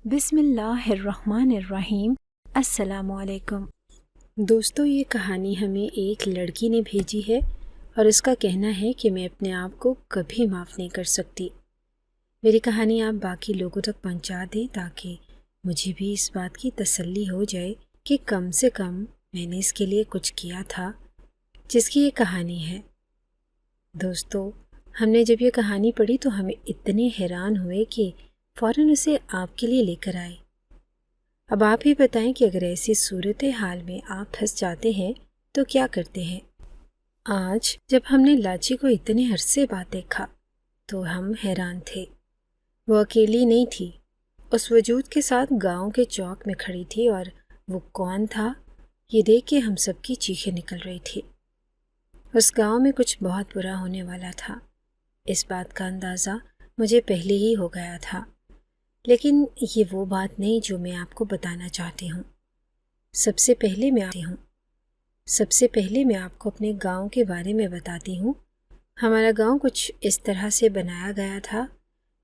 بسم اللہ الرحمن الرحیم۔ السلام علیکم دوستو، یہ کہانی ہمیں ایک لڑکی نے بھیجی ہے اور اس کا کہنا ہے کہ میں اپنے آپ کو کبھی معاف نہیں کر سکتی۔ میری کہانی آپ باقی لوگوں تک پہنچا دیں تاکہ مجھے بھی اس بات کی تسلی ہو جائے کہ کم سے کم میں نے اس کے لیے کچھ کیا تھا جس کی یہ کہانی ہے۔ دوستو، ہم نے جب یہ کہانی پڑھی تو ہمیں اتنے حیران ہوئے کہ فوراً اسے آپ کے لیے لے کر آئے۔ اب آپ ہی بتائیں کہ اگر ایسی صورتحال میں آپ پھنس جاتے ہیں تو کیا کرتے ہیں؟ آج جب ہم نے لاچی کو اتنے عرصے بعد دیکھا تو ہم حیران تھے۔ وہ اکیلی نہیں تھی، اس وجود کے ساتھ گاؤں کے چوک میں کھڑی تھی، اور وہ کون تھا یہ دیکھ کے ہم سب کی چیخیں نکل رہی تھی۔ اس گاؤں میں کچھ بہت برا ہونے والا تھا، اس بات کا اندازہ مجھے پہلے ہی ہو گیا تھا، لیکن یہ وہ بات نہیں جو میں آپ کو بتانا چاہتی ہوں۔ سب سے پہلے میں آپ کو اپنے گاؤں کے بارے میں بتاتی ہوں۔ ہمارا گاؤں کچھ اس طرح سے بنایا گیا تھا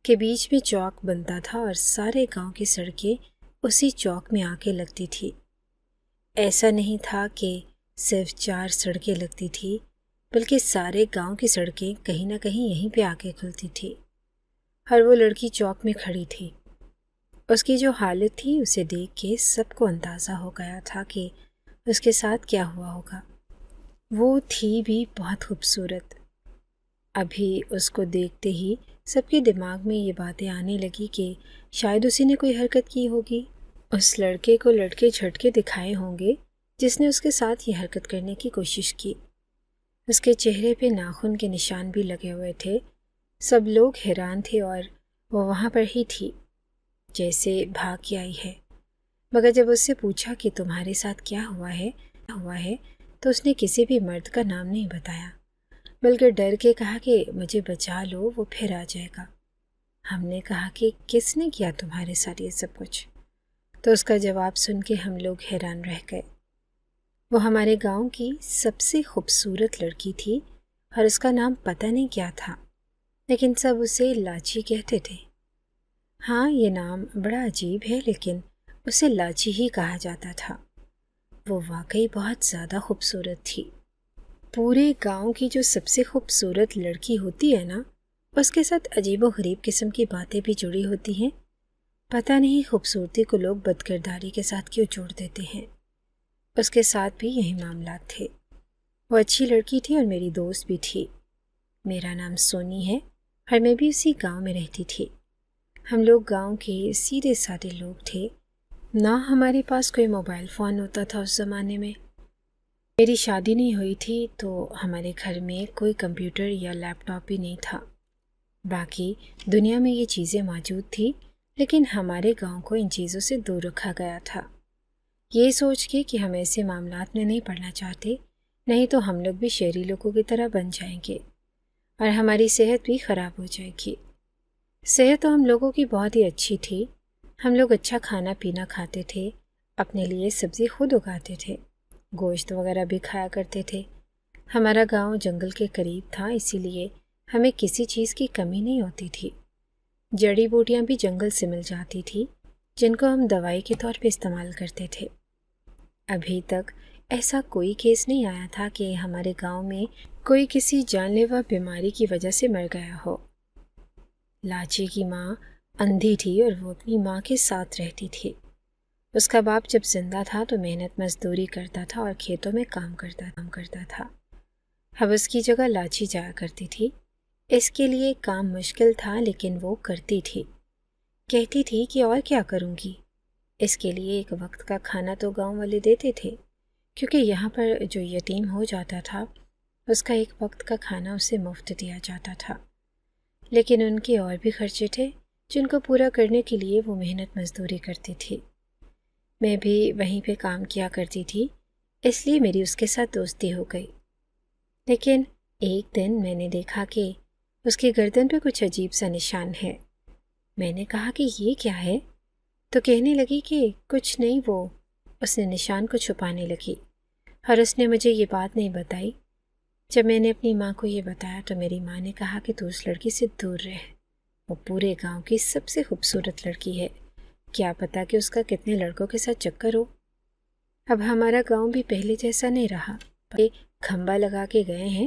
کہ بیچ میں چوک بنتا تھا اور سارے گاؤں کی سڑکیں اسی چوک میں آ کے لگتی تھی۔ ایسا نہیں تھا کہ صرف 4 سڑکیں لگتی تھی، بلکہ سارے گاؤں کی سڑکیں کہیں نہ کہیں یہیں پہ آ کے کھلتی تھی۔ اور وہ لڑکی چوک میں کھڑی تھی۔ اس کی جو حالت تھی اسے دیکھ کے سب کو اندازہ ہو گیا تھا کہ اس کے ساتھ کیا ہوا ہوگا۔ وہ تھی بھی بہت خوبصورت۔ ابھی اس کو دیکھتے ہی سب کے دماغ میں یہ باتیں آنے لگی کہ شاید اسی نے کوئی حرکت کی ہوگی، اس لڑکے کو لڑکے جھٹکے دکھائے ہوں گے جس نے اس کے ساتھ یہ حرکت کرنے کی کوشش کی۔ اس کے چہرے پہ ناخن کے نشان بھی لگے ہوئے تھے۔ سب لوگ حیران تھے اور وہ وہاں پر ہی تھی جیسے بھاگ کے آئی ہے۔ مگر جب اس سے پوچھا کہ تمہارے ساتھ کیا ہوا ہے تو اس نے کسی بھی مرد کا نام نہیں بتایا، بلکہ ڈر کے کہا کہ مجھے بچا لو، وہ پھر آ جائے گا۔ ہم نے کہا کہ کس نے کیا تمہارے ساتھ یہ سب کچھ؟ تو اس کا جواب سن کے ہم لوگ حیران رہ گئے۔ وہ ہمارے گاؤں کی سب سے خوبصورت لڑکی تھی اور اس کا نام پتہ نہیں کیا تھا، لیکن سب اسے لاچی کہتے تھے۔ ہاں، یہ نام بڑا عجیب ہے، لیکن اسے لاچی ہی کہا جاتا تھا۔ وہ واقعی بہت زیادہ خوبصورت تھی۔ پورے گاؤں کی جو سب سے خوبصورت لڑکی ہوتی ہے نا، اس کے ساتھ عجیب و غریب قسم کی باتیں بھی جڑی ہوتی ہیں۔ پتہ نہیں خوبصورتی کو لوگ بدکرداری کے ساتھ کیوں جوڑ دیتے ہیں۔ اس کے ساتھ بھی یہی معاملات تھے۔ وہ اچھی لڑکی تھی اور میری دوست بھی تھی۔ میرا نام سونی ہے اور میں بھی اسی گاؤں میں رہتی تھی۔ ہم لوگ گاؤں کے سیدھے سادے لوگ تھے، نہ ہمارے پاس کوئی موبائل فون ہوتا تھا اس زمانے میں۔ میری شادی نہیں ہوئی تھی تو ہمارے گھر میں کوئی کمپیوٹر یا لیپ ٹاپ بھی نہیں تھا۔ باقی دنیا میں یہ چیزیں موجود تھی، لیکن ہمارے گاؤں کو ان چیزوں سے دور رکھا گیا تھا، یہ سوچ کے کہ ہم ایسے معاملات میں نہیں پڑنا چاہتے، نہیں تو ہم لوگ بھی شہری لوگوں کی طرح بن جائیں گے اور ہماری صحت بھی خراب ہو جائے گی۔ صحت تو ہم لوگوں کی بہت ہی اچھی تھی۔ ہم لوگ اچھا کھانا پینا کھاتے تھے، اپنے لیے سبزی خود اگاتے تھے، گوشت وغیرہ بھی کھایا کرتے تھے۔ ہمارا گاؤں جنگل کے قریب تھا، اسی لیے ہمیں کسی چیز کی کمی نہیں ہوتی تھی۔ جڑی بوٹیاں بھی جنگل سے مل جاتی تھی، جن کو ہم دوائی کے طور پہ استعمال کرتے تھے۔ ابھی تک ایسا کوئی کیس نہیں آیا تھا کہ ہمارے گاؤں میں کوئی کسی جان لیوا بیماری کی وجہ سے مر گیا ہو۔ لاچی کی ماں اندھی تھی اور وہ اپنی ماں کے ساتھ رہتی تھی۔ اس کا باپ جب زندہ تھا تو محنت مزدوری کرتا تھا اور کھیتوں میں کام کرتا تھا۔ اب اس کی جگہ لاچی جایا کرتی تھی۔ اس کے لیے کام مشکل تھا، لیکن وہ کرتی تھی۔ کہتی تھی کہ اور کیا کروں گی؟ اس کے لیے ایک وقت کا کھانا تو گاؤں والے دیتے تھے، کیونکہ یہاں پر جو یتیم ہو جاتا تھا اس کا ایک وقت کا کھانا اسے مفت دیا جاتا تھا، لیکن ان کے اور بھی خرچے تھے جن کو پورا کرنے کے لیے وہ محنت مزدوری کرتی تھی۔ میں بھی وہیں پہ کام کیا کرتی تھی، اس لیے میری اس کے ساتھ دوستی ہو گئی۔ لیکن ایک دن میں نے دیکھا کہ اس کی گردن پہ کچھ عجیب سا نشان ہے۔ میں نے کہا کہ یہ کیا ہے؟ تو کہنے لگی کہ کچھ نہیں، وہ اس نے نشان کو چھپانے لگی اور اس نے مجھے یہ بات نہیں بتائی۔ جب میں نے اپنی ماں کو یہ بتایا تو میری ماں نے کہا کہ تو اس لڑکی سے دور رہ، وہ پورے گاؤں کی سب سے خوبصورت لڑکی ہے، کیا پتا کہ اس کا کتنے لڑکوں کے ساتھ چکر ہو۔ اب ہمارا گاؤں بھی پہلے جیسا نہیں رہا، کھمبا لگا کے گئے ہیں،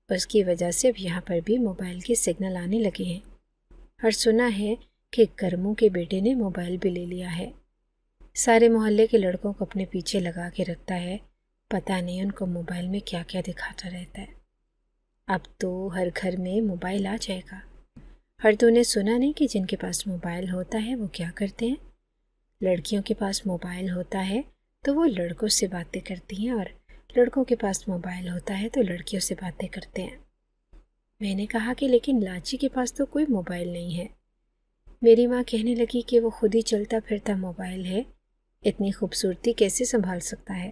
اس کی وجہ سے اب یہاں پر بھی موبائل کے سگنل آنے لگے ہیں، اور سنا ہے کہ کرموں کے بیٹے نے موبائل بھی لے لیا ہے، سارے محلے کے لڑکوں کو اپنے پیچھے لگا کے رکھتا ہے، پتہ نہیں ان کو موبائل میں کیا کیا دکھاتا رہتا ہے۔ اب تو ہر گھر میں موبائل آ جائے گا، اور تو نے سنا نہیں کہ جن کے پاس موبائل ہوتا ہے وہ کیا کرتے ہیں؟ لڑکیوں کے پاس موبائل ہوتا ہے تو وہ لڑکوں سے باتیں کرتی ہیں، اور لڑکوں کے پاس موبائل ہوتا ہے تو لڑکیوں سے باتیں کرتے ہیں۔ میں نے کہا کہ لیکن لاچی کے پاس تو کوئی موبائل نہیں ہے۔ میری ماں کہنے لگی کہ وہ خود ہی چلتا پھرتا موبائل ہے، اتنی خوبصورتی کیسے سنبھال سکتا ہے؟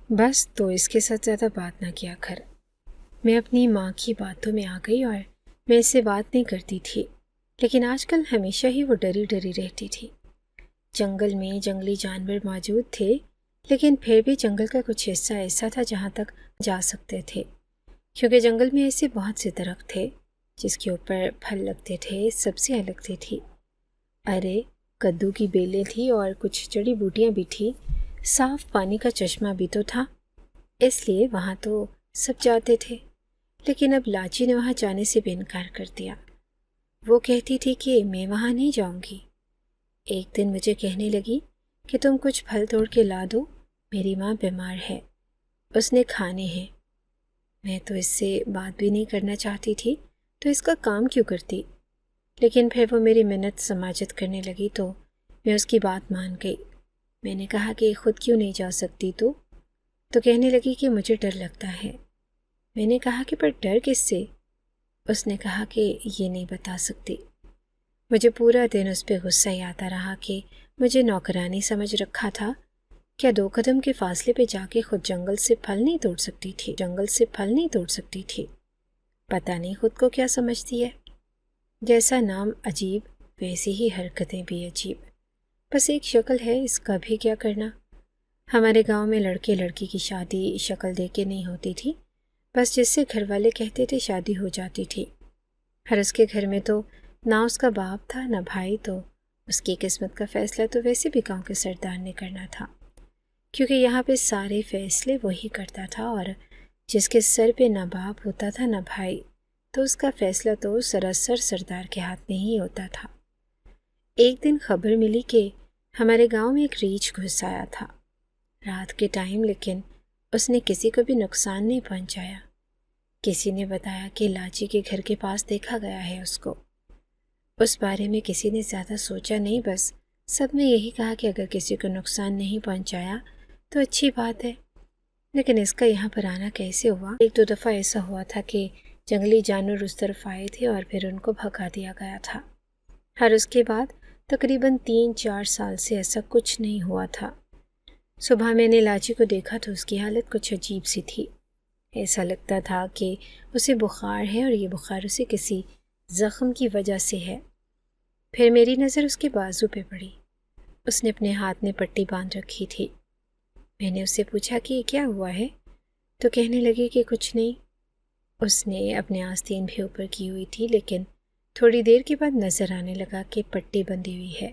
بس تو اس کے ساتھ زیادہ بات نہ کیا کر۔ میں اپنی ماں کی باتوں میں آ گئی اور میں اس سے بات نہیں کرتی تھی، لیکن آج کل ہمیشہ ہی وہ ڈری ڈری رہتی تھی۔ جنگل میں جنگلی جانور موجود تھے، لیکن پھر بھی جنگل کا کچھ حصہ ایسا تھا جہاں تک جا سکتے تھے، کیونکہ جنگل میں ایسے بہت سے درخت تھے جس کے اوپر پھل لگتے تھے، سبزیاں لگتی تھی، ارے کدو کی بیلیں تھی اور کچھ جڑی بوٹیاں بھی تھی، صاف پانی کا چشمہ بھی تو تھا، اس لیے وہاں تو سب جاتے تھے۔ لیکن اب لاچی نے وہاں جانے سے بھی انکار کر دیا۔ وہ کہتی تھی کہ میں وہاں نہیں جاؤں گی۔ ایک دن مجھے کہنے لگی کہ تم کچھ پھل توڑ کے لا دو، میری ماں بیمار ہے، اس نے کھانے ہیں۔ میں تو اس سے بات بھی نہیں کرنا چاہتی تھی، تو اس کا کام کیوں کرتی؟ لیکن پھر وہ میری منت سماجت کرنے لگی تو میں اس کی بات مان گئی۔ میں نے کہا کہ خود کیوں نہیں جا سکتی تو کہنے لگی کہ مجھے ڈر لگتا ہے۔ میں نے کہا کہ پر ڈر کس سے؟ اس نے کہا کہ یہ نہیں بتا سکتی۔ مجھے پورا دن اس پہ غصہ ہی آتا رہا کہ مجھے نوکرانی سمجھ رکھا تھا، کیا 2 قدم کے فاصلے پہ جا کے خود جنگل سے پھل نہیں توڑ سکتی تھی؟ پتہ نہیں خود کو کیا سمجھتی ہے۔ جیسا نام عجیب ویسی ہی حرکتیں بھی عجیب، بس ایک شکل ہے، اس کا بھی کیا کرنا۔ ہمارے گاؤں میں لڑکے لڑکی کی شادی شکل دیکھ کے نہیں ہوتی تھی، بس جس سے گھر والے کہتے تھے شادی ہو جاتی تھی۔ ہر اس کے گھر میں تو نہ اس کا باپ تھا نہ بھائی، تو اس کی قسمت کا فیصلہ تو ویسے بھی گاؤں کے سردار نے کرنا تھا، کیونکہ یہاں پہ سارے فیصلے وہی کرتا تھا، اور جس کے سر پہ نہ باپ ہوتا تھا نہ بھائی، تو اس کا فیصلہ تو سراسر سردار کے ہاتھ میں ہی ہوتا تھا۔ ایک دن خبر ملی کہ ہمارے گاؤں میں ایک ریچھ گھس آیا تھا رات کے ٹائم، لیکن اس نے کسی کو بھی نقصان نہیں پہنچایا۔ کسی نے بتایا کہ لاچی کے گھر کے پاس دیکھا گیا ہے اس کو۔ اس بارے میں کسی نے زیادہ سوچا نہیں، بس سب نے یہی کہا کہ اگر کسی کو نقصان نہیں پہنچایا تو اچھی بات ہے۔ لیکن اس کا یہاں پر آنا کیسے ہوا؟ 1-2 دفعہ ایسا ہوا تھا کہ جنگلی جانور اس طرف آئے تھے اور پھر ان کو بھگا دیا گیا تھا، اور اس کے بعد تقریباً 3-4 سال سے ایسا کچھ نہیں ہوا تھا۔ صبح میں نے لاچی کو دیکھا تو اس کی حالت کچھ عجیب سی تھی، ایسا لگتا تھا کہ اسے بخار ہے، اور یہ بخار اسے کسی زخم کی وجہ سے ہے۔ پھر میری نظر اس کے بازو پہ پڑی، اس نے اپنے ہاتھ میں پٹی باندھ رکھی تھی۔ میں نے اس سے پوچھا کہ یہ کیا ہوا ہے؟ تو کہنے لگی کہ کچھ نہیں۔ اس نے اپنے آستین بھی اوپر کی ہوئی تھی، لیکن تھوڑی دیر کے بعد نظر آنے لگا کہ پٹی بندھی ہوئی ہے۔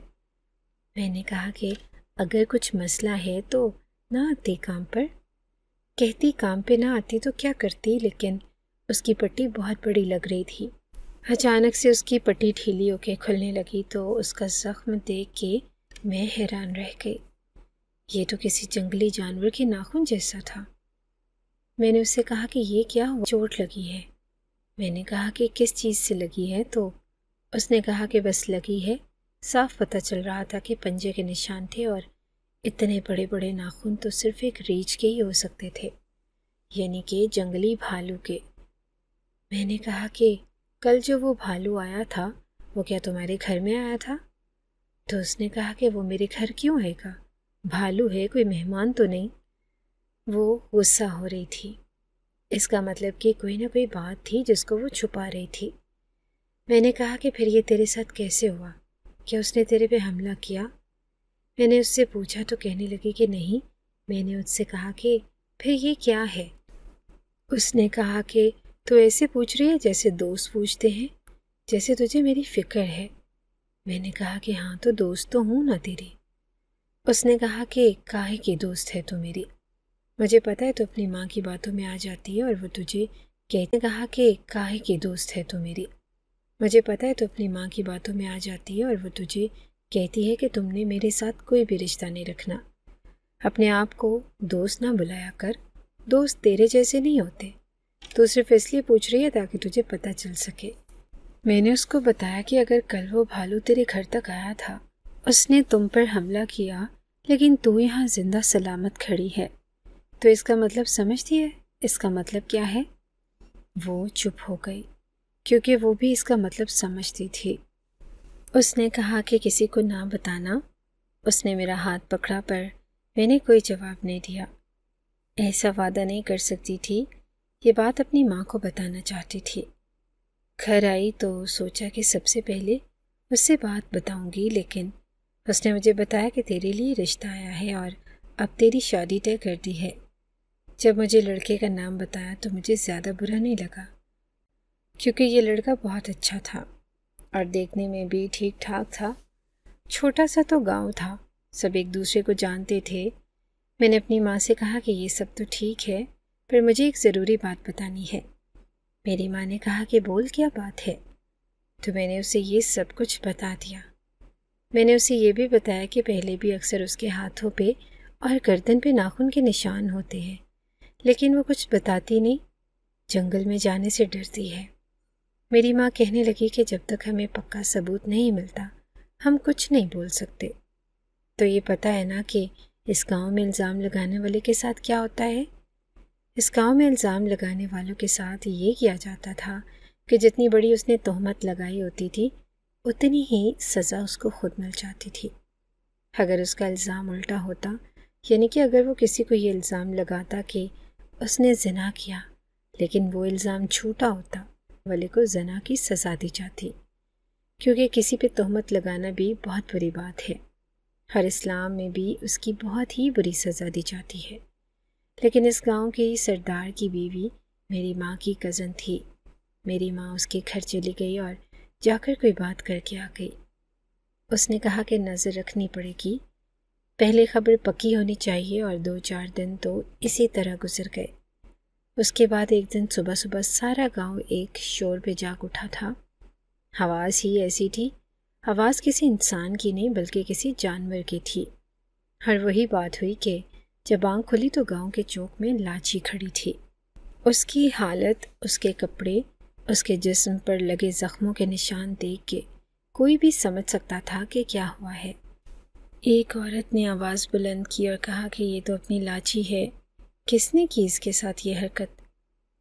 میں نے کہا کہ اگر کچھ مسئلہ ہے تو نہ آتی کام پر؟ کہتی کام پہ نہ آتی تو کیا کرتی، لیکن اس کی پٹی بہت بڑی لگ رہی تھی۔ اچانک سے اس کی پٹی ڈھیلی ہو کے کھلنے لگی تو اس کا زخم دیکھ کے میں حیران رہ گئی، یہ تو کسی جنگلی جانور کے ناخن جیسا تھا۔ میں نے اس سے کہا کہ یہ کیا ہوا، چوٹ لگی ہے؟ میں نے کہا کہ کس چیز سے لگی ہے؟ تو اس نے کہا کہ بس لگی ہے، صاف پتہ چل رہا تھا کہ پنجے کے نشان تھے، اور اتنے بڑے بڑے ناخن تو صرف ایک ریچھ کے ہی ہو سکتے تھے، یعنی کہ جنگلی بھالو کے۔ میں نے کہا کہ کل جو وہ بھالو آیا تھا وہ کیا تمہارے گھر میں آیا تھا؟ تو اس نے کہا کہ وہ میرے گھر کیوں آئے گا، بھالو ہے، کوئی مہمان تو نہیں۔ وہ غصہ ہو رہی تھی، اس کا مطلب کہ کوئی نہ کوئی بات تھی جس کو وہ چھپا رہی تھی۔ میں نے کہا کہ پھر یہ تیرے ساتھ کیسے ہوا، کیا اس نے تیرے پہ حملہ کیا؟ میں نے اس سے پوچھا تو کہنے لگی کہ نہیں۔ میں نے اس سے کہا کہ پھر یہ کیا ہے؟ اس نے کہا کہ تو ایسے پوچھ رہی ہے جیسے دوست پوچھتے ہیں، جیسے تجھے میری فکر ہے۔ میں نے کہا کہ ہاں تو دوست تو ہوں نا تیری۔ اس نے کہا کہ کاہے کی دوست ہے تو میری، مجھے پتہ ہے تو اپنی ماں کی باتوں میں آ جاتی ہے اور وہ تجھے کہتے۔ کہا کہ کاہے کی دوست ہے تو میری، مجھے پتہ ہے تو اپنی ماں کی باتوں میں آ جاتی ہے اور وہ تجھے کہتی ہے کہ تم نے میرے ساتھ کوئی بھی رشتہ نہیں رکھنا، اپنے آپ کو دوست نہ بلایا کر، دوست تیرے جیسے نہیں ہوتے، تو صرف اس لیے پوچھ رہی ہے تاکہ تجھے پتہ چل سکے۔ میں نے اس کو بتایا کہ اگر کل وہ بھالو تیرے گھر تک آیا تھا، اس نے تم پر حملہ کیا، لیکن تو یہاں زندہ سلامت کھڑی ہے، تو اس کا مطلب سمجھتی ہے؟ اس کا مطلب کیا ہے؟ وہ چپ ہو گئی کیونکہ وہ بھی اس کا مطلب سمجھتی تھی۔ اس نے کہا کہ کسی کو نہ بتانا۔ اس نے میرا ہاتھ پکڑا پر میں نے کوئی جواب نہیں دیا۔ ایسا وعدہ نہیں کر سکتی تھی، یہ بات اپنی ماں کو بتانا چاہتی تھی۔ گھر آئی تو سوچا کہ سب سے پہلے اس سے بات بتاؤں گی، لیکن اس نے مجھے بتایا کہ تیرے لیے رشتہ آیا ہے اور اب تیری شادی طے کر دی ہے۔ جب مجھے لڑکے کا نام بتایا تو مجھے زیادہ برا نہیں لگا، کیونکہ یہ لڑکا بہت اچھا تھا اور دیکھنے میں بھی ٹھیک ٹھاک تھا۔ چھوٹا سا تو گاؤں تھا، سب ایک دوسرے کو جانتے تھے۔ میں نے اپنی ماں سے کہا کہ یہ سب تو ٹھیک ہے، پر مجھے ایک ضروری بات بتانی ہے۔ میری ماں نے کہا کہ بول کیا بات ہے؟ تو میں نے اسے یہ سب کچھ بتا دیا۔ میں نے اسے یہ بھی بتایا کہ پہلے بھی اکثر اس کے ہاتھوں پہ اور گردن پہ ناخن کے نشان ہوتے ہیں، لیکن وہ کچھ بتاتی نہیں، جنگل میں جانے سے ڈرتی ہے۔ میری ماں کہنے لگی کہ جب تک ہمیں پکا ثبوت نہیں ملتا ہم کچھ نہیں بول سکتے۔ تو یہ پتہ ہے نا کہ اس گاؤں میں الزام لگانے والے کے ساتھ کیا ہوتا ہے؟ اس گاؤں میں الزام لگانے والوں کے ساتھ یہ کیا جاتا تھا کہ جتنی بڑی اس نے تہمت لگائی ہوتی تھی اتنی ہی سزا اس کو خود مل جاتی تھی۔ اگر اس کا الزام الٹا ہوتا، یعنی کہ اگر وہ کسی کو یہ الزام لگاتا کہ اس نے زنا کیا، لیکن وہ الزام جھوٹا ہوتا، والے کو زنا کی سزا دی جاتی، کیونکہ کسی پہ تہمت لگانا بھی بہت بری بات ہے۔ ہر اسلام میں بھی اس کی بہت ہی بری سزا دی جاتی ہے۔ لیکن اس گاؤں کے سردار کی بیوی میری ماں کی کزن تھی۔ میری ماں اس کے گھر چلی گئی اور جا کر کوئی بات کر کے آ گئی۔ اس نے کہا کہ نظر رکھنی پڑے گی، پہلے خبر پکی ہونی چاہیے، اور 2-4 دن تو اسی طرح گزر گئے۔ اس کے بعد ایک دن صبح صبح سارا گاؤں ایک شور پہ جاگ اٹھا تھا۔ آواز ہی ایسی تھی، آواز کسی انسان کی نہیں بلکہ کسی جانور کی تھی۔ اور وہی بات ہوئی کہ جب آنکھ کھلی تو گاؤں کے چوک میں لاچی کھڑی تھی۔ اس کی حالت، اس کے کپڑے، اس کے جسم پر لگے زخموں کے نشان دیکھ کے کوئی بھی سمجھ سکتا تھا کہ کیا ہوا ہے۔ ایک عورت نے آواز بلند کی اور کہا کہ یہ تو اپنی لاچی ہے، کس نے کی اس کے ساتھ یہ حرکت؟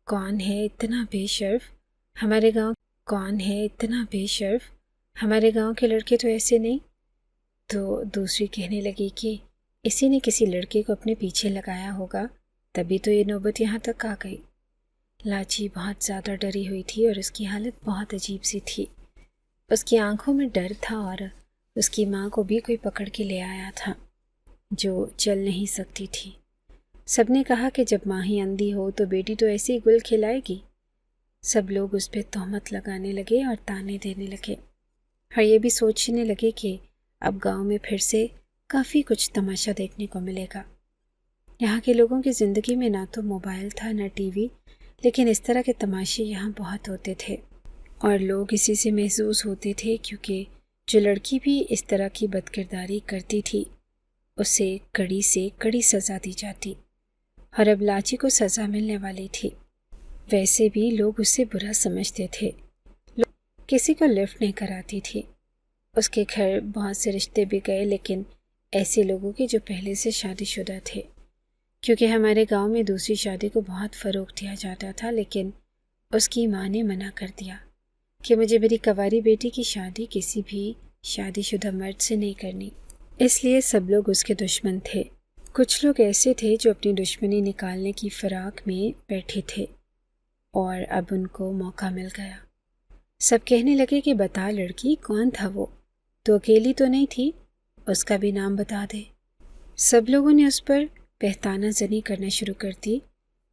کون ہے اتنا بے شرف؟ ہمارے گاؤں کون ہے اتنا بے شرف؟ ہمارے گاؤں کے لڑکے تو ایسے نہیں۔ تو دوسری کہنے لگی کہ اسی نے کسی لڑکے کو اپنے پیچھے لگایا ہوگا، تبھی تو یہ نوبت یہاں تک آ گئی۔ لاچی بہت زیادہ ڈری ہوئی تھی اور اس کی حالت بہت عجیب سی تھی۔ اس کی آنکھوں میں ڈر تھا اور اس کی ماں کو بھی کوئی پکڑ کے لے آیا تھا جو چل نہیں سکتی تھی۔ سب نے کہا کہ جب ماں ہی اندھی ہو تو بیٹی تو ایسے ہی گل کھلائے گی۔ سب لوگ اس پہ تہمت لگانے لگے اور تانے دینے لگے، اور یہ بھی سوچنے لگے کہ اب گاؤں میں پھر سے کافی کچھ تماشا دیکھنے کو ملے گا۔ یہاں کے لوگوں کی زندگی میں نہ تو موبائل تھا نہ ٹی وی، لیکن اس طرح کے تماشے یہاں بہت ہوتے تھے اور لوگ اسی سے محظوظ ہوتے تھے، کیونکہ جو لڑکی بھی اس طرح کی بد کرداری کرتی تھی اسے کڑی سے کڑی سزا دی جاتی، اور اب لاچی کو سزا ملنے والی تھی۔ ویسے بھی لوگ اسے برا سمجھتے تھے، کسی کو لفٹ نہیں کراتی تھی۔ اس کے گھر بہت سے رشتے بھی گئے، لیکن ایسے لوگوں کے جو پہلے سے شادی شدہ تھے، کیونکہ ہمارے گاؤں میں دوسری شادی کو بہت فروغ دیا جاتا تھا، لیکن اس کی ماں نے منع کر دیا کہ مجھے میری کنواری بیٹی کی شادی کسی بھی شادی شدہ مرد سے نہیں کرنی، اس لیے سب لوگ اس کے دشمن تھے۔ کچھ لوگ ایسے تھے جو اپنی دشمنی نکالنے کی فراق میں بیٹھے تھے، اور اب ان کو موقع مل گیا۔ سب کہنے لگے کہ بتا لڑکی کون تھا وہ، تو اکیلی تو نہیں تھی، اس کا بھی نام بتا دے۔ سب لوگوں نے اس پر بہتانہ زنی کرنا شروع کر دی۔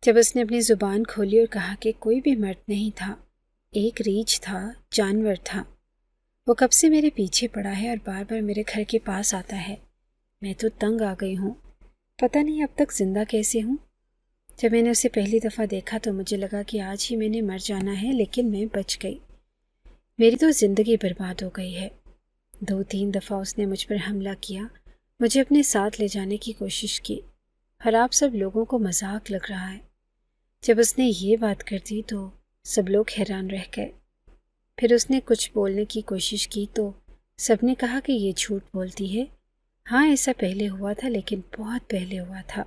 جب اس نے اپنی زبان کھولی اور کہا کہ کوئی بھی مرد نہیں تھا، ایک ریچھ تھا، جانور تھا، وہ کب سے میرے پیچھے پڑا ہے اور بار بار میرے گھر کے پاس آتا ہے۔ میں تو تنگ آ گئی ہوں، پتہ نہیں اب تک زندہ کیسے ہوں۔ جب میں نے اسے پہلی دفعہ دیکھا تو مجھے لگا کہ آج ہی میں نے مر جانا ہے، لیکن میں بچ گئی۔ میری تو زندگی برباد ہو گئی ہے۔ 2-3 دفعہ اس نے مجھ پر حملہ کیا، مجھے اپنے ساتھ لے جانے کی کوشش کی، اور آپ سب لوگوں کو مذاق لگ رہا ہے۔ جب اس نے یہ بات کر دی تو سب لوگ حیران رہ گئے۔ پھر اس نے کچھ بولنے کی کوشش کی تو سب نے کہا کہ یہ جھوٹ بولتی ہے۔ ہاں، ایسا پہلے ہوا تھا، لیکن بہت پہلے ہوا تھا،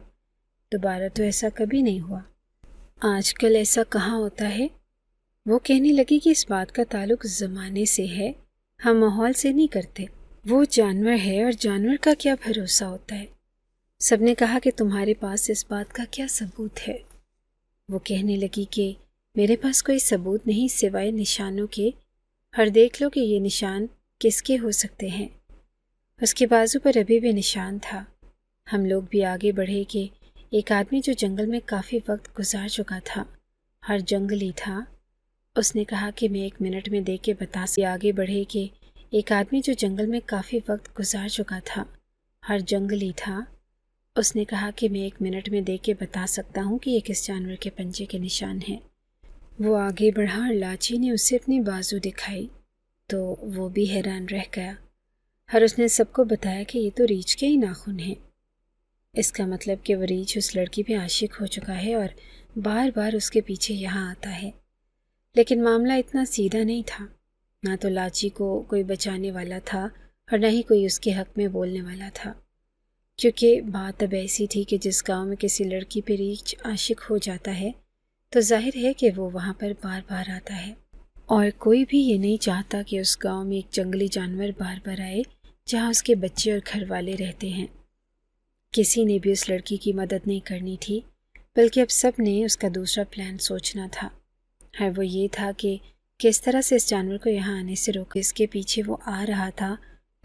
دوبارہ تو ایسا کبھی نہیں ہوا۔ آج کل ایسا کہاں ہوتا ہے؟ وہ کہنے لگی کہ اس بات کا تعلق زمانے سے ہے، ہم ماحول سے نہیں کرتے۔ وہ جانور ہے اور جانور کا کیا بھروسہ ہوتا ہے۔ سب نے کہا کہ تمہارے پاس اس بات کا کیا ثبوت ہے؟ وہ کہنے لگی کہ میرے پاس کوئی ثبوت نہیں سوائے نشانوں کے، اور دیکھ لو کہ یہ نشان کس کے ہو سکتے ہیں۔ اس کے بازو پر ابھی بھی نشان تھا۔ ہم لوگ بھی آگے بڑھے کہ ایک آدمی جو جنگل میں کافی وقت گزار چکا تھا، ہر جنگلی تھا، اس نے کہا کہ میں 1 منٹ میں دیکھ کے بتا سکتا۔ آگے بڑھے کہ ایک آدمی جو جنگل میں کافی وقت گزار چکا تھا، ہر جنگلی تھا، اس نے کہا کہ میں 1 منٹ میں دیکھ کے بتا سکتا ہوں کہ یہ کس جانور کے پنجے کے نشان ہیں۔ وہ آگے بڑھا اور لاچی نے اسے اپنی بازو دکھائی تو وہ بھی حیران رہ گیا، اور اس نے سب کو بتایا کہ یہ تو ریچھ کے ہی ناخن ہیں۔ اس کا مطلب کہ وہ ریچھ اس لڑکی پہ عاشق ہو چکا ہے اور بار بار اس کے پیچھے یہاں آتا ہے۔ لیکن معاملہ اتنا سیدھا نہیں تھا، نہ تو لاچی کو کوئی بچانے والا تھا اور نہ ہی کوئی اس کے حق میں بولنے والا تھا، کیونکہ بات اب ایسی تھی کہ جس گاؤں میں کسی لڑکی پہ ریچھ عاشق ہو جاتا ہے تو ظاہر ہے کہ وہ وہاں پر بار بار آتا ہے، اور کوئی بھی یہ نہیں چاہتا کہ اس گاؤں میں ایک جنگلی جانور بار بار آئے جہاں اس کے بچے اور گھر والے رہتے ہیں۔ کسی نے بھی اس لڑکی کی مدد نہیں کرنی تھی، بلکہ اب سب نے اس کا دوسرا پلان سوچنا تھا، اور وہ یہ تھا کہ کس طرح سے اس جانور کو یہاں آنے سے روکے۔ اس کے پیچھے وہ آ رہا تھا،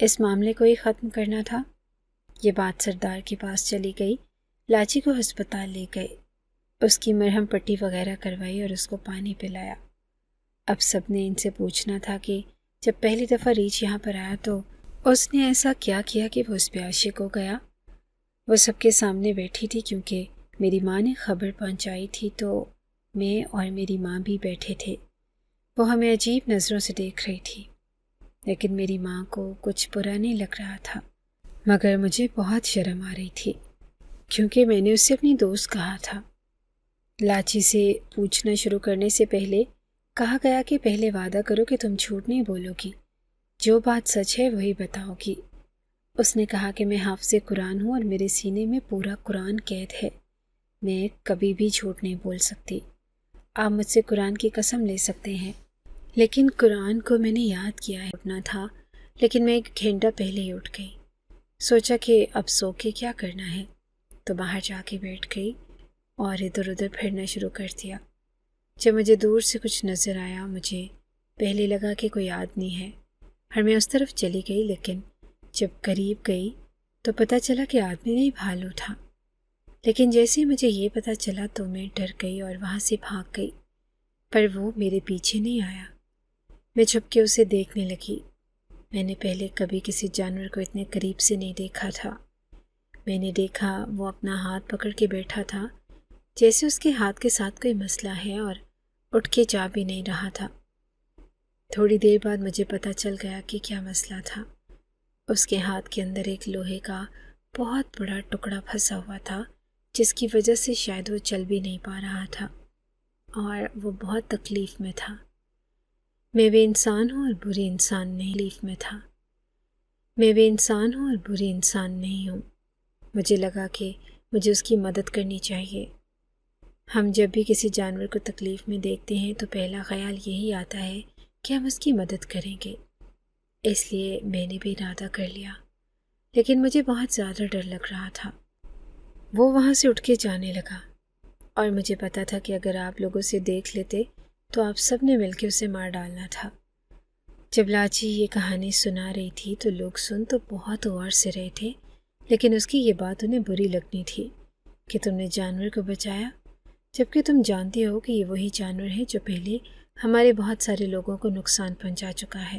اس معاملے کو ہی ختم کرنا تھا۔ یہ بات سردار کے پاس چلی گئی، لاچی کو ہسپتال لے گئے، اس کی مرہم پٹی وغیرہ کروائی اور اس کو پانی پلایا۔ اب سب نے ان سے پوچھنا تھا کہ جب پہلی دفعہ ریچھ یہاں پر آیا تو اس نے ایسا کیا کیا کہ وہ اس پہ عاشق ہو گیا۔ وہ سب کے سامنے بیٹھی تھی کیونکہ میری ماں نے خبر پہنچائی تھی، تو میں اور میری ماں بھی بیٹھے تھے۔ وہ ہمیں عجیب نظروں سے دیکھ رہی تھی، لیکن میری ماں کو کچھ برا نہیں لگ رہا تھا، مگر مجھے بہت شرم آ رہی تھی کیونکہ میں نے اسے اپنی دوست کہا تھا۔ لاچی سے پوچھنا شروع کرنے سے پہلے کہا گیا کہ پہلے وعدہ کرو کہ تم جھوٹ نہیں بولو گی، جو بات سچ ہے وہی بتاؤ گی۔ اس نے کہا کہ میں حافظ قرآن ہوں اور میرے سینے میں پورا قرآن قید ہے، میں کبھی بھی جھوٹ نہیں بول سکتی۔ آپ مجھ سے قرآن کی قسم لے سکتے ہیں، لیکن قرآن کو میں نے یاد کیا ہے، اٹھنا تھا، لیکن میں 1 گھنٹہ پہلے ہی اٹھ گئی۔ سوچا کہ اب سو کے کیا کرنا ہے، تو باہر جا کے بیٹھ گئی اور ادھر ادھر پھرنا شروع کر دیا۔ جب مجھے دور سے کچھ نظر آیا، مجھے پہلے لگا کہ کوئی آدمی ہے اور میں اس طرف چلی گئی، لیکن جب قریب گئی تو پتہ چلا کہ آدمی نہیں بھالو تھا۔ لیکن جیسے مجھے یہ پتہ چلا تو میں ڈر گئی اور وہاں سے بھاگ گئی، پر وہ میرے پیچھے نہیں آیا۔ میں چھپ کے اسے دیکھنے لگی۔ میں نے پہلے کبھی کسی جانور کو اتنے قریب سے نہیں دیکھا تھا۔ میں نے دیکھا وہ اپنا ہاتھ پکڑ کے بیٹھا تھا، جیسے اس کے ہاتھ کے ساتھ کوئی مسئلہ ہے، اور اٹھ کے جا بھی نہیں رہا تھا۔ تھوڑی دیر بعد مجھے پتہ چل گیا کہ کیا مسئلہ تھا۔ اس کے ہاتھ کے اندر ایک لوہے کا بہت بڑا ٹکڑا پھنسا ہوا تھا، جس کی وجہ سے شاید وہ چل بھی نہیں پا رہا تھا، اور وہ بہت تکلیف میں تھا۔ میں بھی انسان ہوں اور بری انسان نہیں، تکلیف میں تھا۔ میں بھی انسان ہوں اور بری انسان نہیں ہوں۔ مجھے لگا کہ مجھے اس کی مدد کرنی چاہیے۔ ہم جب بھی کسی جانور کو تکلیف میں دیکھتے ہیں تو پہلا خیال یہی آتا ہے کہ ہم اس کی مدد کریں گے، اس لیے میں نے بھی ارادہ کر لیا، لیکن مجھے بہت زیادہ ڈر لگ رہا تھا۔ وہ وہاں سے اٹھ کے جانے لگا، اور مجھے پتا تھا کہ اگر آپ لوگ اسے دیکھ لیتے تو آپ سب نے مل کے اسے مار ڈالنا تھا۔ جب لاچی یہ کہانی سنا رہی تھی تو لوگ سن تو بہت غور سے رہے تھے، لیکن اس کی یہ بات انہیں بری لگنی تھی کہ تم نے جانور کو بچایا، جبکہ تم جانتے ہو کہ یہ وہی جانور ہے جو پہلے ہمارے بہت سارے لوگوں کو نقصان پہنچا چکا ہے۔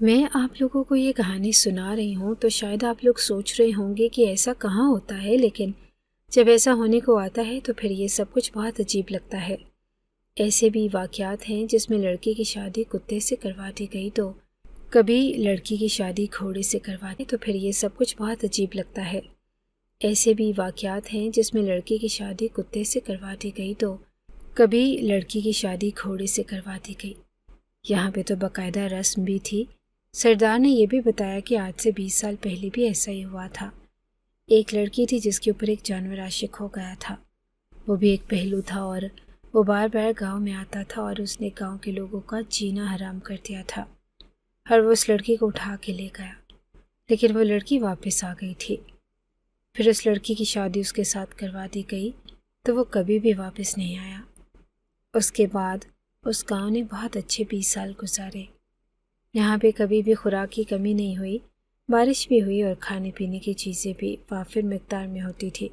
میں آپ لوگوں کو یہ کہانی سنا رہی ہوں تو شاید آپ لوگ سوچ رہے ہوں گے کہ ایسا کہاں ہوتا ہے، لیکن جب ایسا ہونے کو آتا ہے تو پھر یہ سب کچھ بہت عجیب لگتا ہے۔ ایسے بھی واقعات ہیں جس میں لڑکی کی شادی کتے سے کروا دی گئی تو کبھی لڑکی کی شادی گھوڑے سے کروا دی، تو پھر یہ سب کچھ بہت عجیب لگتا ہے۔ ایسے بھی واقعات ہیں جس میں لڑکی کی شادی کتے سے کروا دی گئی تو کبھی لڑکی کی شادی گھوڑے سے کروا دی گئی۔ یہاں پہ تو باقاعدہ رسم بھی تھی۔ سردار نے یہ بھی بتایا کہ آج سے 20 سال پہلے بھی ایسا ہی ہوا تھا۔ ایک لڑکی تھی جس کے اوپر ایک جانور عاشق ہو گیا تھا۔ وہ بھی ایک پہلو تھا اور وہ بار بار گاؤں میں آتا تھا اور اس نے گاؤں کے لوگوں کا جینا حرام کر دیا تھا، اور وہ اس لڑکی کو اٹھا کے لے گیا، لیکن وہ لڑکی واپس آ گئی تھی۔ پھر اس لڑکی کی شادی اس کے ساتھ کروا دی گئی تو وہ کبھی بھی واپس نہیں آیا۔ اس کے بعد اس گاؤں نے بہت اچھے 20 سال گزارے۔ یہاں پہ کبھی بھی خوراک کی کمی نہیں ہوئی، بارش بھی ہوئی اور کھانے پینے کی چیزیں بھی وافر مقدار میں ہوتی تھی۔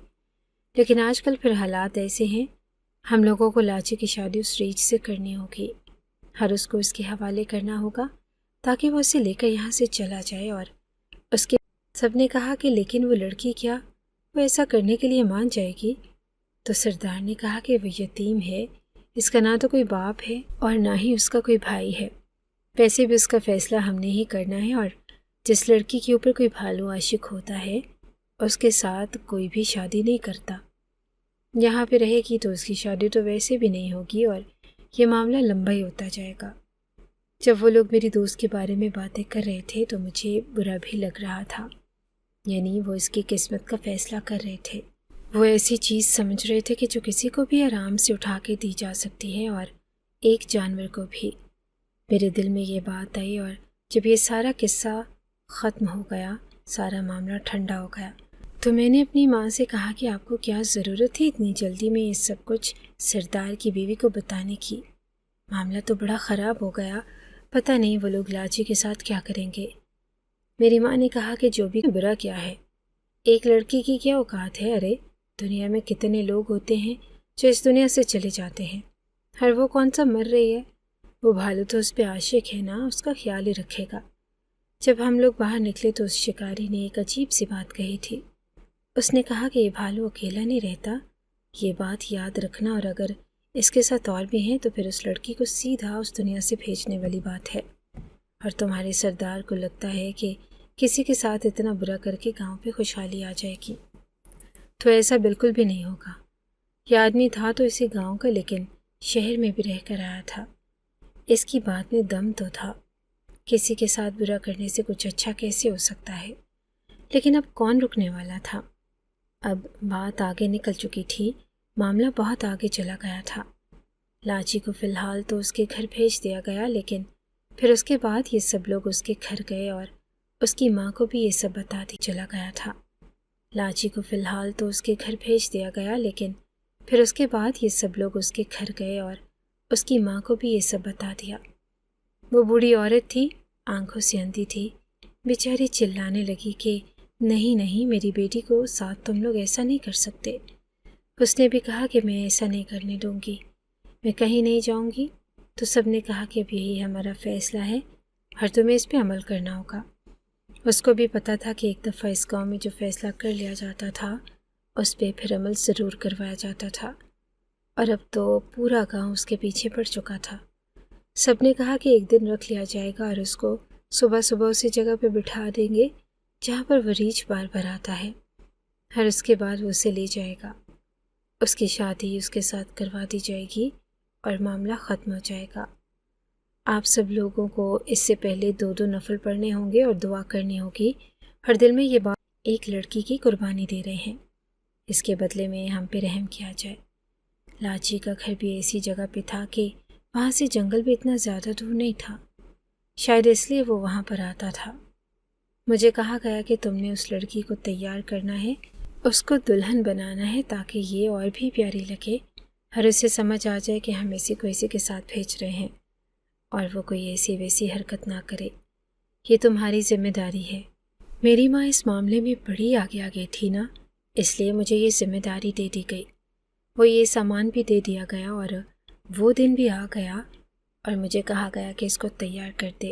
لیکن آج کل پھر حالات ایسے ہیں، ہم لوگوں کو لاچی کی شادی اس ریچھ سے کرنی ہوگی، ہر اس کو اس کے حوالے کرنا ہوگا تاکہ وہ اسے لے کر یہاں سے چلا جائے۔ اور اس کے سب نے کہا کہ لیکن وہ لڑکی کیا وہ ایسا کرنے کے لیے مان جائے گی؟ تو سردار نے کہا کہ وہ یتیم ہے، اس کا نہ تو کوئی باپ ہے اور نہ ہی اس کا کوئی بھائی ہے، ویسے بھی اس کا فیصلہ ہم نے ہی کرنا ہے، اور جس لڑکی کے اوپر کوئی بھالو عاشق ہوتا ہے اس کے ساتھ کوئی بھی شادی نہیں کرتا۔ یہاں پہ رہے گی تو اس کی شادی تو ویسے بھی نہیں ہوگی اور یہ معاملہ لمبا ہی ہوتا جائے گا۔ جب وہ لوگ میری دوست کے بارے میں باتیں کر رہے تھے تو مجھے برا بھی لگ رہا تھا، یعنی وہ اس کی قسمت کا فیصلہ کر رہے تھے۔ وہ ایسی چیز سمجھ رہے تھے کہ جو کسی کو بھی آرام سے اٹھا کے دی جا سکتی ہے، اور ایک جانور کو بھی۔ میرے دل میں یہ بات آئی، اور جب یہ سارا قصہ ختم ہو گیا، سارا معاملہ ٹھنڈا ہو گیا، تو میں نے اپنی ماں سے کہا کہ آپ کو کیا ضرورت تھی اتنی جلدی میں یہ سب کچھ سردار کی بیوی کو بتانے کی؟ معاملہ تو بڑا خراب ہو گیا، پتہ نہیں وہ لوگ لاچی کے ساتھ کیا کریں گے۔ میری ماں نے کہا کہ جو بھی برا کیا ہے، ایک لڑکی کی کیا اوقات ہے؟ ارے دنیا میں کتنے لوگ ہوتے ہیں جو اس دنیا سے چلے جاتے ہیں، اور وہ کون سا مر رہی ہے؟ وہ بھالو تو اس پہ عاشق ہے نا، اس کا خیال ہی رکھے گا۔ جب ہم لوگ باہر نکلے تو اس شکاری نے ایک عجیب سی بات کہی تھی۔ اس نے کہا کہ یہ بھالو اکیلا نہیں رہتا، یہ بات یاد رکھنا، اور اگر اس کے ساتھ اور بھی ہیں تو پھر اس لڑکی کو سیدھا اس دنیا سے بھیجنے والی بات ہے۔ اور تمہارے سردار کو لگتا ہے کہ کسی کے ساتھ اتنا برا کر کے گاؤں پہ خوشحالی آ جائے گی، تو ایسا بالکل بھی نہیں ہوگا۔ یہ آدمی تھا تو اسی گاؤں کا، لیکن شہر میں بھی رہ کر آیا تھا، اس کی بات میں دم تو تھا۔ کسی کے ساتھ برا کرنے سے کچھ اچھا کیسے ہو سکتا ہے؟ لیکن اب کون رکنے والا تھا؟ اب بات آگے نکل چکی تھی، معاملہ بہت آگے چلا گیا تھا۔ لاچی کو فی الحال تو اس کے گھر بھیج دیا گیا، لیکن پھر اس کے بعد یہ سب لوگ اس کے گھر گئے اور اس کی ماں کو بھی یہ سب بتاتی چلا گیا تھا۔ لاچی کو فی الحال تو اس کے گھر بھیج دیا گیا، لیکن پھر اس کے بعد یہ سب لوگ اس کے گھر گئے اور اس کی ماں کو بھی یہ سب بتا دیا۔ وہ بوڑھی عورت تھی، آنکھوں سے اندھی تھی، بیچاری چلانے لگی کہ نہیں نہیں، میری بیٹی کو ساتھ تم لوگ ایسا نہیں کر سکتے۔ اس نے بھی کہا کہ میں ایسا نہیں کرنے دوں گی، میں کہیں نہیں جاؤں گی۔ تو سب نے کہا کہ اب یہی ہمارا فیصلہ ہے اور تمہیں اس پہ عمل کرنا ہوگا۔ اس کو بھی پتہ تھا کہ ایک دفعہ اس گاؤں میں جو فیصلہ کر لیا جاتا تھا اس پہ پھر عمل ضرور کروایا جاتا تھا، اور اب تو پورا گاؤں اس کے پیچھے پڑ چکا تھا۔ سب نے کہا کہ ایک دن رکھ لیا جائے گا اور اس کو صبح صبح اسی جگہ پہ بٹھا دیں گے جہاں پر وہ ریچھ بار بار آتا ہے، اور اس کے بعد وہ اسے لے جائے گا، اس کی شادی اس کے ساتھ کروا دی جائے گی اور معاملہ ختم ہو جائے گا۔ آپ سب لوگوں کو اس سے پہلے 2 نفل پڑھنے ہوں گے اور دعا کرنی ہوگی، ہر دل میں یہ بات ایک لڑکی کی قربانی دے رہے ہیں، اس کے بدلے میں ہم پہ رحم کیا جائے۔ لاچی کا گھر بھی ایسی جگہ پہ تھا کہ وہاں سے جنگل بھی اتنا زیادہ دور نہیں تھا، شاید اس لیے وہ وہاں پر آتا تھا۔ مجھے کہا گیا کہ تم نے اس لڑکی کو تیار کرنا ہے، اس کو دلہن بنانا ہے تاکہ یہ اور بھی پیاری لگے، اور اسے سمجھ آ جائے کہ ہم اسی کو اسی کے ساتھ بھیج رہے ہیں، اور وہ کوئی ایسی ویسی حرکت نہ کرے۔ یہ تمہاری ذمہ داری ہے۔ میری ماں اس معاملے میں بڑی آگے آگے تھی نا، اس لیے مجھے یہ ذمہ داری دے دی گئی۔ وہ یہ سامان بھی دے دیا گیا اور وہ دن بھی آ گیا اور مجھے کہا گیا کہ اس کو تیار کر دے۔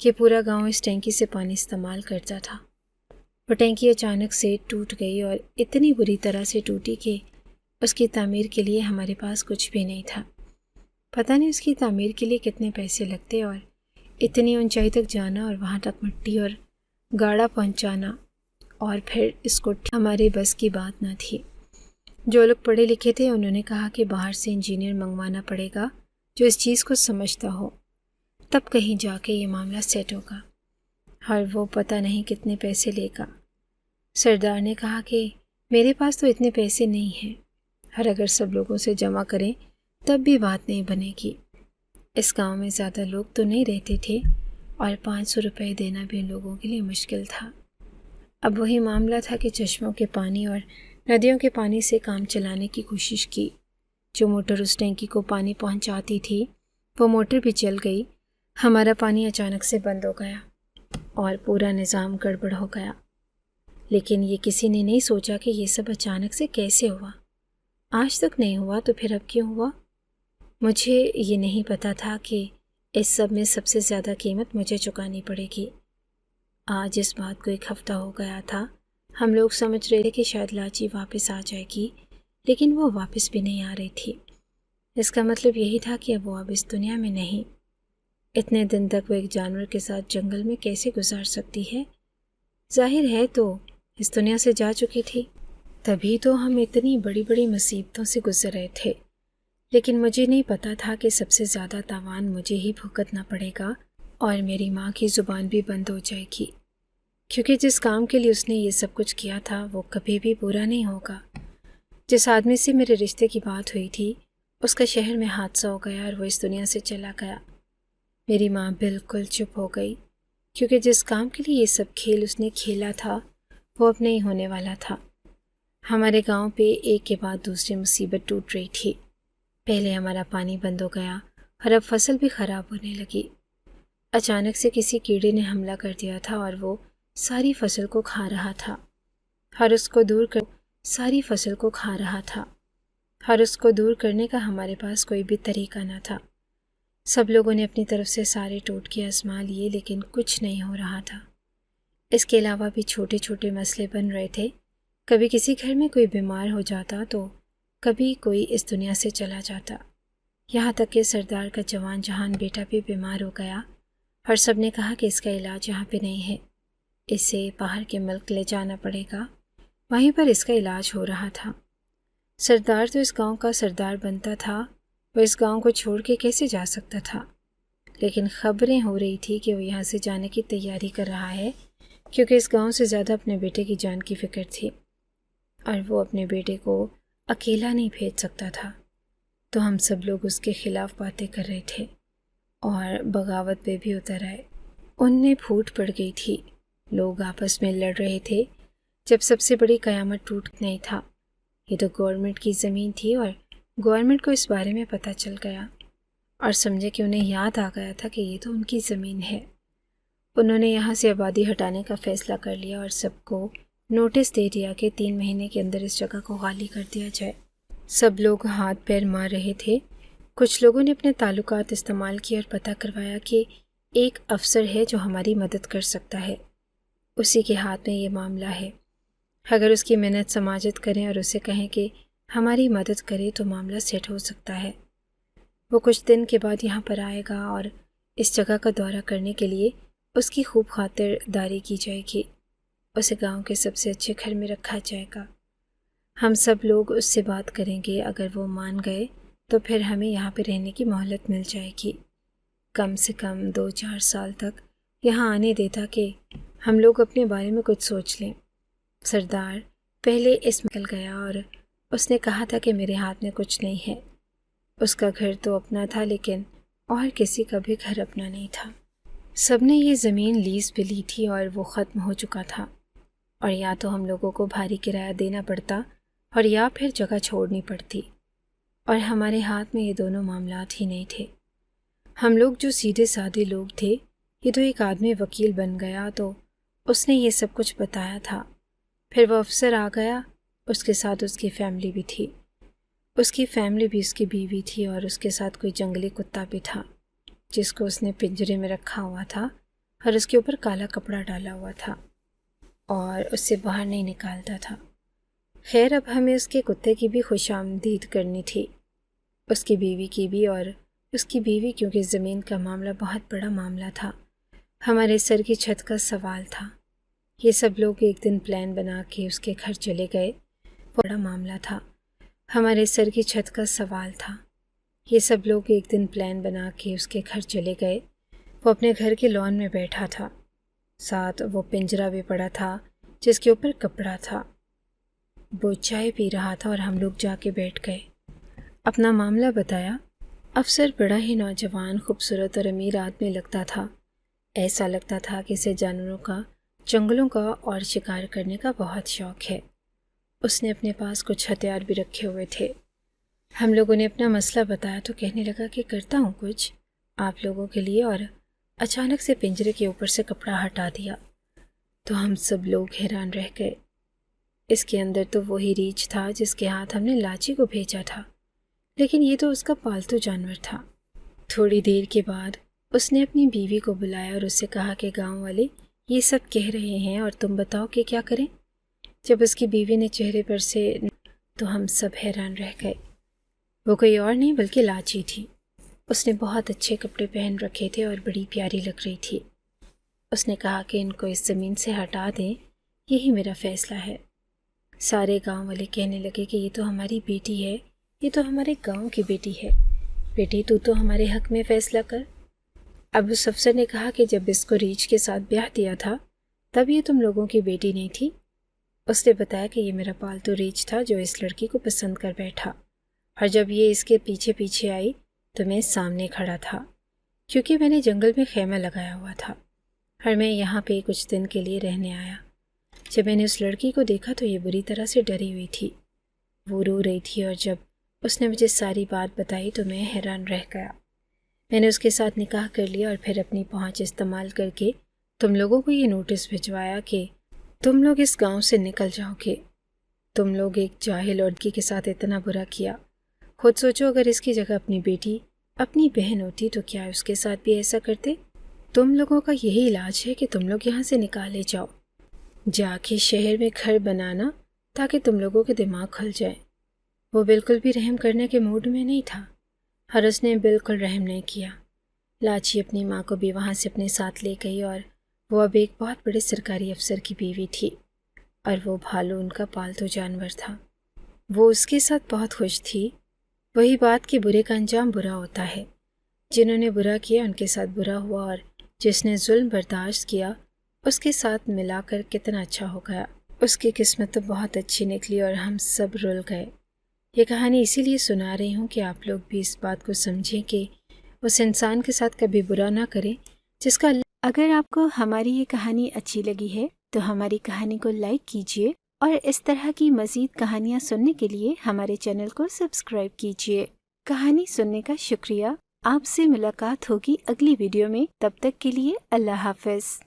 کہ پورا گاؤں اس ٹینکی سے پانی استعمال کرتا تھا۔ وہ ٹینکی اچانک سے ٹوٹ گئی اور اتنی بری طرح سے ٹوٹی کہ اس کی تعمیر کے لیے ہمارے پاس کچھ بھی نہیں تھا۔ پتہ نہیں اس کی تعمیر کے لیے کتنے پیسے لگتے، اور اتنی اونچائی تک جانا اور وہاں تک مٹی اور گاڑا پہنچانا، اور پھر اس کو ہمارے بس کی بات نہ تھی۔ جو لوگ پڑھے لکھے تھے انہوں نے کہا کہ باہر سے انجینئر منگوانا پڑے گا جو اس چیز کو سمجھتا ہو، تب کہیں جا کے یہ معاملہ سیٹ ہوگا، اور وہ پتہ نہیں کتنے پیسے لے گا۔ سردار نے کہا کہ میرے پاس تو اتنے پیسے نہیں ہیں، اور اگر سب لوگوں سے جمع کریں تب بھی بات نہیں بنے گی۔ اس گاؤں میں زیادہ لوگ تو نہیں رہتے تھے، اور 500 روپے دینا بھی ان لوگوں کے لیے مشکل تھا۔ اب وہی معاملہ تھا کہ چشموں کے پانی اور ندیوں کے پانی سے کام چلانے کی کوشش کی۔ جو موٹر اس ٹینکی کو پانی پہنچاتی تھی وہ موٹر بھی چل گئی۔ ہمارا پانی اچانک سے بند ہو گیا اور پورا نظام گڑبڑ ہو گیا، لیکن یہ کسی نے نہیں سوچا کہ یہ سب اچانک سے کیسے ہوا۔ آج تک نہیں ہوا تو پھر اب کیوں ہوا؟ مجھے یہ نہیں پتا تھا کہ اس سب میں سب سے زیادہ قیمت مجھے چکانی پڑے گی۔ آج اس بات کو 1 ہفتہ ہو گیا تھا۔ ہم لوگ سمجھ رہے تھے کہ شاید لاچی واپس آ جائے گی، لیکن وہ واپس بھی نہیں آ رہی تھی۔ اس کا مطلب یہی تھا کہ اب وہ اب اس دنیا میں نہیں۔ اتنے دن تک وہ ایک جانور کے ساتھ جنگل میں کیسے گزار سکتی ہے؟ ظاہر ہے تو اس دنیا سے جا چکی تھی، تبھی تو ہم اتنی بڑی بڑی مصیبتوں سے گزر رہے تھے۔ لیکن مجھے نہیں پتا تھا کہ سب سے زیادہ تاوان مجھے ہی بھگتنا پڑے گا، اور میری ماں کی زبان بھی بند ہو جائے گی، کیونکہ جس کام کے لیے اس نے یہ سب کچھ کیا تھا وہ کبھی بھی پورا نہیں ہوگا۔ جس آدمی سے میرے رشتے کی بات ہوئی تھی اس کا شہر میں حادثہ ہو گیا اور وہ اس دنیا سے چلا گیا۔ میری ماں بالکل چپ ہو گئی، کیونکہ جس کام کے لیے یہ سب کھیل اس نے کھیلا تھا وہ اب نہیں ہونے والا تھا۔ ہمارے گاؤں پہ ایک کے بعد دوسری مصیبت ٹوٹ رہی تھی۔ پہلے ہمارا پانی بند ہو گیا اور اب فصل بھی خراب ہونے لگی۔ اچانک سے کسی کیڑے نے حملہ کر دیا تھا اور وہ ساری فصل کو کھا رہا تھا، اور اس کو دور کرنے کا ہمارے پاس کوئی بھی طریقہ نہ تھا۔ سب لوگوں نے اپنی طرف سے سارے ٹوٹکے آزما لیے، لیکن کچھ نہیں ہو رہا تھا۔ اس کے علاوہ بھی چھوٹے چھوٹے مسئلے بن رہے تھے۔ کبھی کسی گھر میں کوئی بیمار ہو جاتا تو کبھی کوئی اس دنیا سے چلا جاتا، یہاں تک کہ سردار کا جوان جہان بیٹا بھی بیمار ہو گیا، اور سب نے کہا کہ اس کا علاج یہاں پہ نہیں ہے، اسے باہر کے ملک لے جانا پڑے گا، وہیں پر اس کا علاج ہو رہا تھا۔ سردار تو اس گاؤں کا سردار بنتا تھا، وہ اس گاؤں کو چھوڑ کے کیسے جا سکتا تھا؟ لیکن خبریں ہو رہی تھی کہ وہ یہاں سے جانے کی تیاری کر رہا ہے، کیونکہ اس گاؤں سے زیادہ اپنے بیٹے کی جان کی فکر تھی، اور وہ اپنے بیٹے کو اکیلا نہیں بھیج سکتا تھا۔ تو ہم سب لوگ اس کے خلاف باتیں کر رہے تھے اور بغاوت پہ بھی اتر آئے۔ ان میں پھوٹ پڑ گئی تھی، لوگ آپس میں لڑ رہے تھے۔ جب سب سے بڑی قیامت ٹوٹ نہیں تھا، یہ تو گورنمنٹ کی زمین تھی، اور گورنمنٹ کو اس بارے میں پتہ چل گیا اور سمجھے کہ انہیں یاد آ گیا تھا کہ یہ تو ان کی زمین ہے۔ انہوں نے یہاں سے آبادی ہٹانے کا فیصلہ کر لیا اور سب کو نوٹس دے دیا کہ 3 مہینے کے اندر اس جگہ کو خالی کر دیا جائے۔ سب لوگ ہاتھ پیر مار رہے تھے۔ کچھ لوگوں نے اپنے تعلقات استعمال کیے اور پتہ کروایا کہ ایک افسر ہے جو ہماری مدد کر سکتا ہے، اسی کے ہاتھ میں یہ معاملہ ہے۔ اگر اس کی محنت سماجت کریں اور اسے کہیں کہ ہماری مدد کرے تو معاملہ سیٹ ہو سکتا ہے۔ وہ کچھ دن کے بعد یہاں پر آئے گا اور اس جگہ کا دورہ کرنے کے لیے اس کی خوب خاطر داری کی جائے گی، اسے گاؤں کے سب سے اچھے گھر میں رکھا جائے گا۔ ہم سب لوگ اس سے بات کریں گے، اگر وہ مان گئے تو پھر ہمیں یہاں پہ رہنے کی مہلت مل جائے گی، کم سے کم 2-4 سال تک یہاں آنے دیتا کہ ہم لوگ اپنے بارے میں کچھ سوچ لیں۔ سردار پہلے اس میں نکل گیا اور اس نے کہا تھا کہ میرے ہاتھ میں کچھ نہیں ہے۔ اس کا گھر تو اپنا تھا، لیکن اور کسی کا بھی گھر اپنا نہیں تھا۔ سب نے یہ زمین لیز پہ لی تھی اور وہ ختم ہو چکا تھا، اور یا تو ہم لوگوں کو بھاری کرایہ دینا پڑتا اور یا پھر جگہ چھوڑنی پڑتی، اور ہمارے ہاتھ میں یہ دونوں معاملات ہی نہیں تھے۔ ہم لوگ جو سیدھے سادے لوگ تھے، یہ تو ایک آدمی وکیل بن گیا تو اس نے یہ سب کچھ بتایا تھا۔ پھر وہ افسر آ گیا، اس کے ساتھ اس کی فیملی بھی تھی، اس کی فیملی بھی اس کی بیوی تھی، اور اس کے ساتھ کوئی جنگلی کتا بھی تھا جس کو اس نے پنجرے میں رکھا ہوا تھا اور اس کے اوپر کالا کپڑا ڈالا ہوا تھا اور اس سے باہر نہیں نکالتا تھا۔ خیر اب ہمیں اس کے کتے کی بھی خوش آمدید کرنی تھی، اس کی بیوی کی بھی، اور اس کی بیوی کیونکہ زمین کا معاملہ بہت بڑا معاملہ تھا، ہمارے سر کی چھت کا سوال تھا۔ یہ سب لوگ ایک دن پلان بنا کے اس کے گھر چلے گئے، بڑا معاملہ تھا، ہمارے سر کی چھت کا سوال تھا۔ یہ سب لوگ ایک دن پلان بنا کے اس کے گھر چلے گئے، وہ اپنے گھر کے لان میں بیٹھا تھا، ساتھ وہ پنجرا بھی پڑا تھا جس کے اوپر کپڑا تھا۔ وہ چائے پی رہا تھا اور ہم لوگ جا کے بیٹھ گئے، اپنا معاملہ بتایا۔ افسر بڑا ہی نوجوان، خوبصورت اور امیر آدمی لگتا تھا، ایسا لگتا تھا کہ اسے جانوروں کا، جنگلوں کا اور شکار کرنے کا بہت شوق ہے۔ اس نے اپنے پاس کچھ ہتھیار بھی رکھے ہوئے تھے۔ ہم لوگوں نے اپنا مسئلہ بتایا تو کہنے لگا کہ کرتا ہوں کچھ آپ لوگوں کے لیے، اور اچانک سے پنجرے کے اوپر سے کپڑا ہٹا دیا تو ہم سب لوگ حیران رہ گئے۔ اس کے اندر تو وہی ریچھ تھا جس کے ہاتھ ہم نے لاچی کو بھیجا تھا، لیکن یہ تو اس کا پالتو جانور تھا۔ تھوڑی دیر کے بعد اس نے اپنی بیوی کو بلایا اور اس سے کہا کہ گاؤں والے یہ سب کہہ رہے ہیں اور تم بتاؤ کہ کیا کریں۔ جب اس کی بیوی نے چہرے پر سے تو ہم سب حیران رہ گئے۔ وہ کوئی اور نہیں بلکہ لاچی تھی۔ اس نے بہت اچھے کپڑے پہن رکھے تھے اور بڑی پیاری لگ رہی تھی۔ اس نے کہا کہ ان کو اس زمین سے ہٹا دیں، یہی میرا فیصلہ ہے۔ سارے گاؤں والے کہنے لگے کہ یہ تو ہماری بیٹی ہے، یہ تو ہمارے گاؤں کی بیٹی ہے، بیٹی تو ہمارے حق میں فیصلہ کر۔ اب اس افسر نے کہا کہ جب اس کو ریچھ کے ساتھ بیاہ دیا تھا تب یہ تم لوگوں کی بیٹی نہیں تھی۔ اس نے بتایا کہ یہ میرا پالتو ریچھ تھا جو اس لڑکی کو پسند کر بیٹھا، اور جب یہ اس کے پیچھے پیچھے آئی تو میں سامنے کھڑا تھا، کیونکہ میں نے جنگل میں خیمہ لگایا ہوا تھا اور میں یہاں پہ کچھ دن کے لیے رہنے آیا۔ جب میں نے اس لڑکی کو دیکھا تو یہ بری طرح سے ڈری ہوئی تھی، وہ رو رہی تھی، اور جب اس نے مجھے ساری بات بتائی تو میں حیران رہ گیا۔ میں نے اس کے ساتھ نکاح کر لیا اور پھر اپنی پہنچ استعمال کر کے تم لوگوں کو یہ نوٹس بھجوایا کہ تم لوگ اس گاؤں سے نکل جاؤ گے۔ تم لوگ ایک جاہل لڑکی کے ساتھ اتنا برا کیا، خود سوچو اگر اس کی جگہ اپنی بیٹی، اپنی بہن ہوتی تو کیا اس کے ساتھ بھی ایسا کرتے؟ تم لوگوں کا یہی علاج ہے کہ تم لوگ یہاں سے نکالے جاؤ، جا کے شہر میں گھر بنانا تاکہ تم لوگوں کے دماغ کھل جائے۔ وہ بالکل بھی رحم کرنے کے موڈ میں نہیں تھا، اور اس نے بالکل رحم نہیں کیا۔ لاچی اپنی ماں کو بھی وہاں سے اپنے ساتھ لے گئی، اور وہ اب ایک بہت بڑے سرکاری افسر کی بیوی تھی، اور وہ بھالو ان کا پالتو جانور تھا۔ وہ اس کے ساتھ بہت خوش تھی۔ وہی بات کہ برے کا انجام برا ہوتا ہے، جنہوں نے برا کیا ان کے ساتھ برا ہوا، اور جس نے ظلم برداشت کیا اس کے ساتھ ملا کر کتنا اچھا ہو گیا۔ اس کی قسمت تو بہت اچھی نکلی اور ہم سب رل گئے۔ یہ کہانی اسی لیے سنا رہی ہوں کہ آپ لوگ بھی اس بات کو سمجھیں کہ اس انسان کے ساتھ کبھی برا نہ کریں جس کا۔ اگر آپ کو ہماری یہ کہانی اچھی لگی ہے تو ہماری کہانی کو لائک کیجیے، اور اس طرح کی مزید کہانیاں سننے کے لیے ہمارے چینل کو سبسکرائب کیجیے۔ کہانی سننے کا شکریہ۔ آپ سے ملاقات ہوگی اگلی ویڈیو میں، تب تک کے لیے اللہ حافظ۔